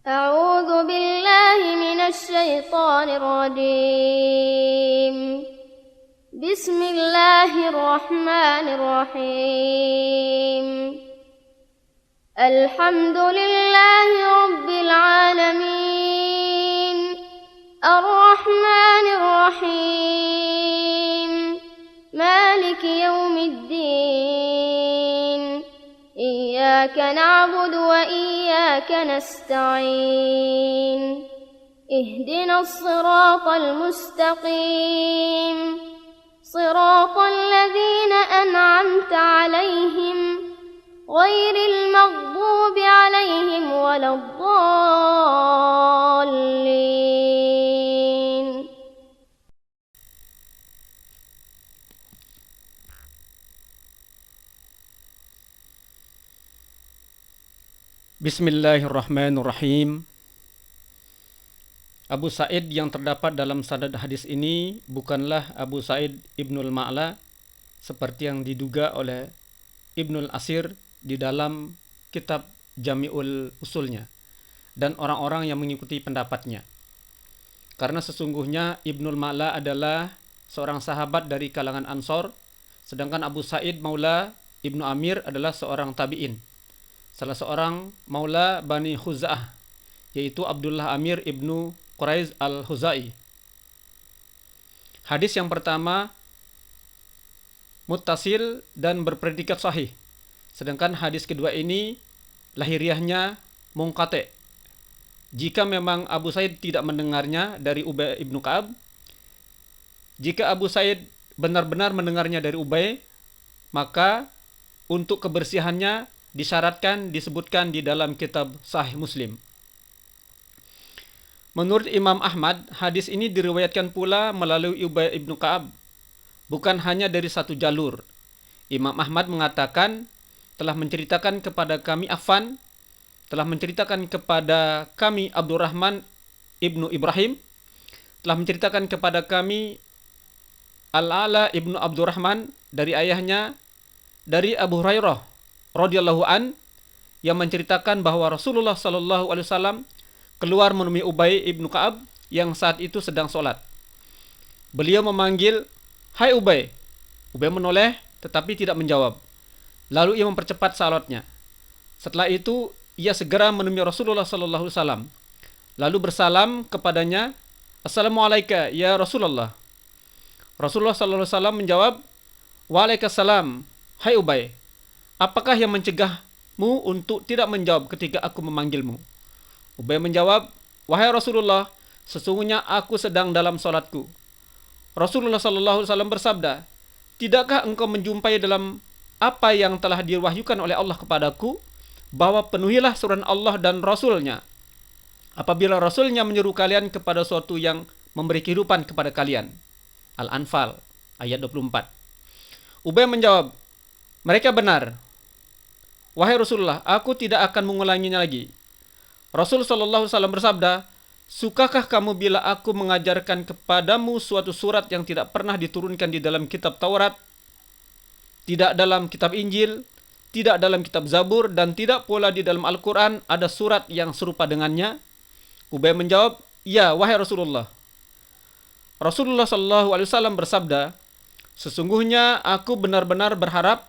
أعوذ بالله من الشيطان الرجيم. بسم الله الرحمن الرحيم. الحمد لله رب العالمين الرحمن الرحيم مالك يوم الدين إياك نعبد وإياك نستعين اهدنا الصراط المستقيم صراط الذين أنعمت عليهم غير المغضوب عليهم ولا الضالين. Bismillahirrahmanirrahim. Abu Sa'id yang terdapat dalam sanad hadis ini bukanlah Abu Sa'id Ibnul Ma'la seperti yang diduga oleh Ibnul Asir di dalam kitab Jami'ul Usulnya dan orang-orang yang mengikuti pendapatnya. Karena sesungguhnya Ibnul Ma'la adalah seorang sahabat dari kalangan Ansor, sedangkan Abu Sa'id Maula Ibnu Amir adalah seorang tabi'in, salah seorang maula Bani Khuza'ah, yaitu Abdullah Amir Ibnu Quraiz al-Khuzai. Hadis yang pertama muttasil dan berpredikat sahih, sedangkan hadis kedua ini lahiriahnya munqati'. Jika memang Abu Sa'id tidak mendengarnya dari Ubay ibnu Ka'ab, jika Abu Sa'id benar-benar mendengarnya dari Ubay, maka untuk kebersihannya disebutkan di dalam kitab Sahih Muslim. Menurut Imam Ahmad, hadis ini diriwayatkan pula melalui Ubay ibnu Ka'ab, bukan hanya dari satu jalur. Imam Ahmad mengatakan, telah menceritakan kepada kami Affan, telah menceritakan kepada kami Abdurrahman ibnu Ibrahim, telah menceritakan kepada kami Al-Ala ibnu Abdurrahman dari ayahnya, dari Abu Hurairah radhiyallahu an, yang menceritakan bahwa Rasulullah sallallahu alaihi wasallam keluar menemui Ubay ibnu Ka'ab yang saat itu sedang sholat. Beliau memanggil, "Hai Ubay." Ubay menoleh tetapi tidak menjawab. Lalu ia mempercepat salatnya. Setelah itu ia segera menemui Rasulullah sallallahu alaihi wasallam, lalu bersalam kepadanya, "Assalamualaikum ya Rasulullah." Rasulullah sallallahu alaihi wasallam menjawab, "Waalaikumsalam, hai Ubay. Apakah yang mencegahmu untuk tidak menjawab ketika aku memanggilmu?" Ubay menjawab, "Wahai Rasulullah, sesungguhnya aku sedang dalam salatku." Rasulullah sallallahu alaihi wasallam bersabda, "Tidakkah engkau menjumpai dalam apa yang telah diwahyukan oleh Allah kepadaku, bahwa penuhilah surat Allah dan Rasulnya apabila Rasulnya menyeru kalian kepada suatu yang memberi kehidupan kepada kalian." Al-Anfal ayat 24. Ubay menjawab, "Mereka benar. Wahai Rasulullah, aku tidak akan mengulanginya lagi." Rasul sallallahu alaihi wasallam bersabda, "Sukakah kamu bila aku mengajarkan kepadamu suatu surat yang tidak pernah diturunkan di dalam kitab Taurat, tidak dalam kitab Injil, tidak dalam kitab Zabur, dan tidak pula di dalam Al-Quran ada surat yang serupa dengannya?" Ubay menjawab, "Ya, wahai Rasulullah." Rasulullah sallallahu alaihi wasallam bersabda, "Sesungguhnya aku benar-benar berharap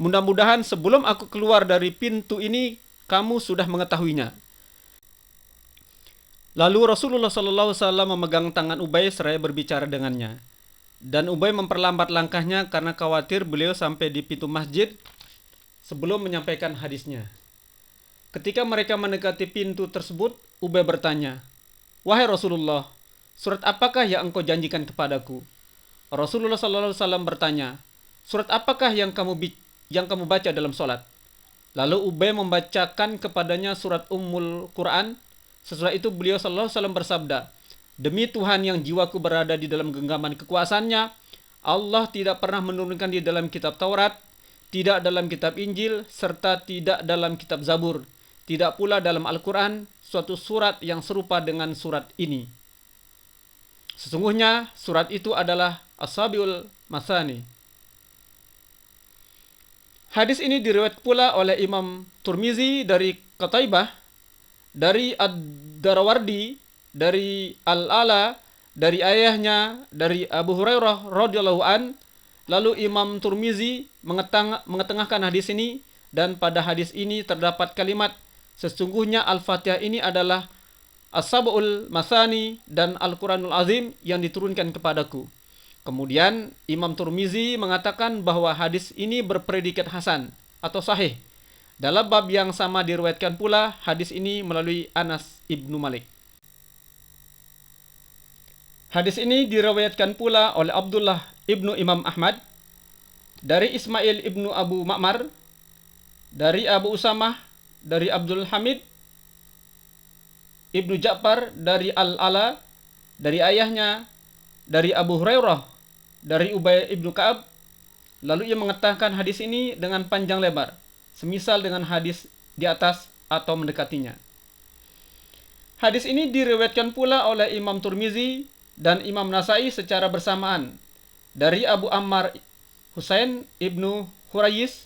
mudah-mudahan sebelum aku keluar dari pintu ini kamu sudah mengetahuinya." Lalu Rasulullah sallallahu alaihi wasallam memegang tangan Ubay seraya berbicara dengannya. Dan Ubay memperlambat langkahnya karena khawatir beliau sampai di pintu masjid sebelum menyampaikan hadisnya. Ketika mereka mendekati pintu tersebut, Ubay bertanya, "Wahai Rasulullah, surat apakah yang engkau janjikan kepadaku?" Rasulullah sallallahu alaihi wasallam bertanya, "Surat apakah yang kamu baca dalam salat?" Lalu Ubay membacakan kepadanya surat Ummul Quran. Sesudah itu beliau sallallahu alaihi wasallam bersabda, "Demi Tuhan yang jiwaku berada di dalam genggaman kekuasaannya, Allah tidak pernah menurunkan di dalam kitab Taurat, tidak dalam kitab Injil, serta tidak dalam kitab Zabur, tidak pula dalam Al-Quran suatu surat yang serupa dengan surat ini. Sesungguhnya surat itu adalah As-Sabiul Masani." Hadis ini diriwayatkan pula oleh Imam Turmizi dari Qataibah dari Ad-Darawardi, dari Al-Ala, dari ayahnya, dari Abu Hurairah radhiyallahu an. Lalu Imam Turmizi mengetengahkan hadis ini, dan pada hadis ini terdapat kalimat, sesungguhnya Al-Fatihah ini adalah As-Sab'ul Masani dan Al-Quranul Azim yang diturunkan kepadaku. Kemudian Imam Turmizi mengatakan bahwa hadis ini berpredikat hasan atau sahih. Dalam bab yang sama diriwayatkan pula hadis ini melalui Anas ibnu Malik. Hadis ini diriwayatkan pula oleh Abdullah ibnu Imam Ahmad, dari Ismail ibnu Abu Ma'mar, dari Abu Usamah, dari Abdul Hamid ibnu Ja'far, dari Al-Ala, dari ayahnya, dari Abu Hurairah, dari Ubay ibnu Ka'ab. Lalu ia mengatakan hadis ini dengan panjang lebar, semisal dengan hadis di atas atau mendekatinya. Hadis ini diriwayatkan pula oleh Imam Turmizi dan Imam Nasai secara bersamaan, dari Abu Ammar Husain ibnu Hurayis,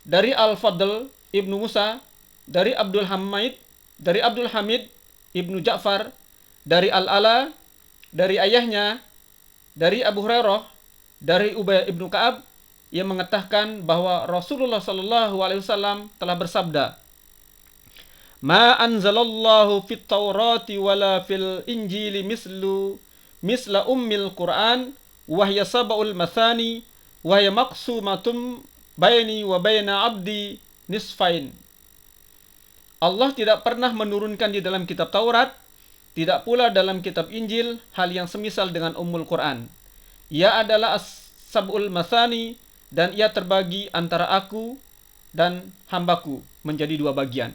dari Al-Fadl ibnu Musa, dari Abdul Hamid ibnu Ja'far, dari Al-Ala, dari ayahnya, dari Abu Hurairah, dari Ubay ibnu Ka'ab, yang mengatakan bahwa Rasulullah sallallahu alaihi wasallam telah bersabda, "Ma anzalallahu fit Taurati wala fil Injili misla ummil Qur'an, wahya sab'ul mathani, wahya maqsumatun baini wa baina abdi nisfain." Allah tidak pernah menurunkan di dalam kitab Taurat, tidak pula dalam kitab Injil, hal yang semisal dengan Ummul Quran. Ia adalah as-sab'ul mathani, dan ia terbagi antara aku dan hambaku menjadi dua bagian.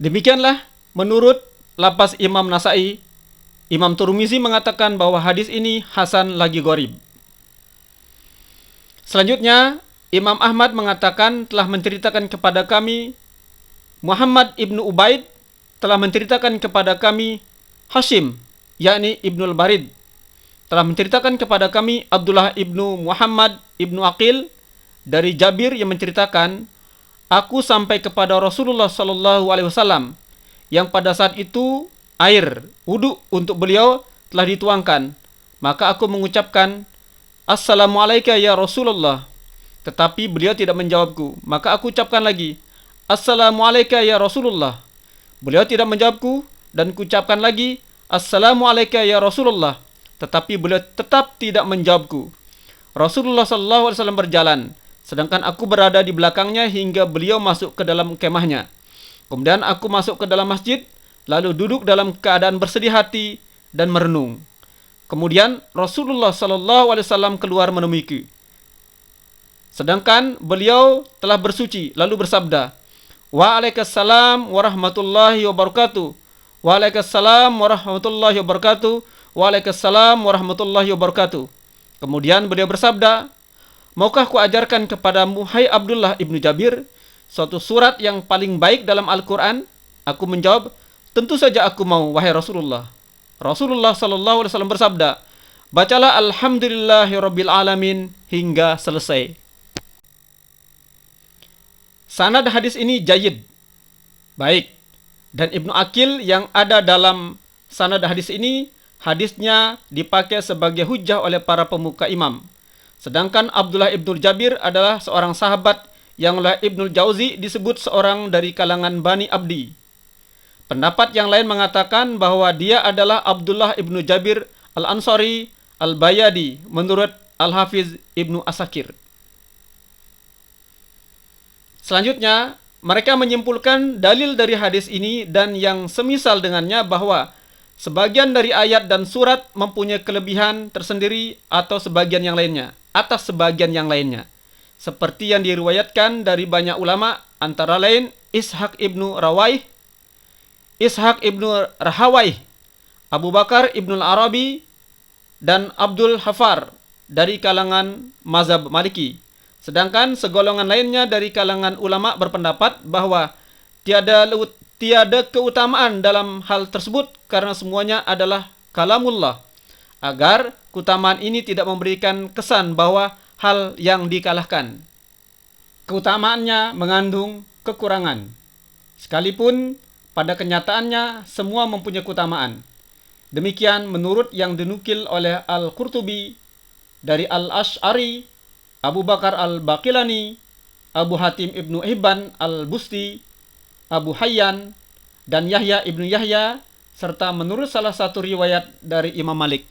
Demikianlah menurut lapas Imam Nasai. Imam Turmizi mengatakan bahwa hadis ini hasan lagi gharib. Selanjutnya, Imam Ahmad mengatakan telah menceritakan kepada kami Muhammad ibnu Ubaid, telah menceritakan kepada kami Hashim, yakni Ibnul Barid, telah menceritakan kepada kami Abdullah ibnu Muhammad ibnu Aqil, dari Jabir yang menceritakan, aku sampai kepada Rasulullah sallallahu alaihi wasallam yang pada saat itu air wudu untuk beliau telah dituangkan. Maka aku mengucapkan, "Assalamualaikum ya Rasulullah." Tetapi beliau tidak menjawabku. Maka aku ucapkan lagi, "Assalamualaikum ya Rasulullah." Beliau tidak menjawabku, dan kucapkan lagi, "Assalamualaikum ya Rasulullah." Tetapi beliau tetap tidak menjawabku. Rasulullah sallallahu alaihi wasallam berjalan, sedangkan aku berada di belakangnya hingga beliau masuk ke dalam kemahnya. Kemudian aku masuk ke dalam masjid, lalu duduk dalam keadaan bersedih hati dan merenung. Kemudian Rasulullah sallallahu alaihi wasallam keluar menemuiku, sedangkan beliau telah bersuci, lalu bersabda, "Waalaikumsalam warahmatullahi wabarakatuh. Waalaikumsalam warahmatullahi wabarakatuh. Waalaikumsalam warahmatullahi wabarakatuh." Kemudian beliau bersabda, "Maukah ku ajarkan kepadamu, hai Abdullah ibnu Jabir, suatu surat yang paling baik dalam Al-Quran?" Aku menjawab, "Tentu saja aku mau, wahai Rasulullah." Rasulullah sallallahu alaihi wasallam bersabda, "Bacalah Alhamdulillahirabbil alamin hingga selesai." Sanad hadis ini jayyid, baik, dan Ibnu Aqil yang ada dalam sanad hadis ini, hadisnya dipakai sebagai hujjah oleh para pemuka imam. Sedangkan Abdullah ibnu Jabir adalah seorang sahabat yang oleh Ibnul Jauzi disebut seorang dari kalangan Bani Abdi. Pendapat yang lain mengatakan bahwa dia adalah Abdullah ibnu Jabir Al-Ansari Al-Bayadi menurut Al-Hafiz Ibnu Asakir. Selanjutnya, mereka menyimpulkan dalil dari hadis ini dan yang semisal dengannya bahwa sebagian dari ayat dan surat mempunyai kelebihan tersendiri atau sebagian yang lainnya, atas sebagian yang lainnya. Seperti yang diriwayatkan dari banyak ulama, antara lain Ishaq ibnu Rahawai, Abu Bakar ibnu Arabi, dan Abdul Hafar dari kalangan mazhab Maliki. Sedangkan segolongan lainnya dari kalangan ulama berpendapat bahwa tiada keutamaan dalam hal tersebut karena semuanya adalah kalamullah, agar keutamaan ini tidak memberikan kesan bahwa hal yang dikalahkan. keutamaannya mengandung kekurangan. Sekalipun pada kenyataannya semua mempunyai keutamaan. Demikian menurut yang dinukil oleh Al-Qurtubi dari Al-Ash'ari, Abu Bakar Al-Baqilani, Abu Hatim Ibnu Hibban Al-Busti, Abu Hayyan, dan Yahya Ibnu Yahya, serta menurut salah satu riwayat dari Imam Malik.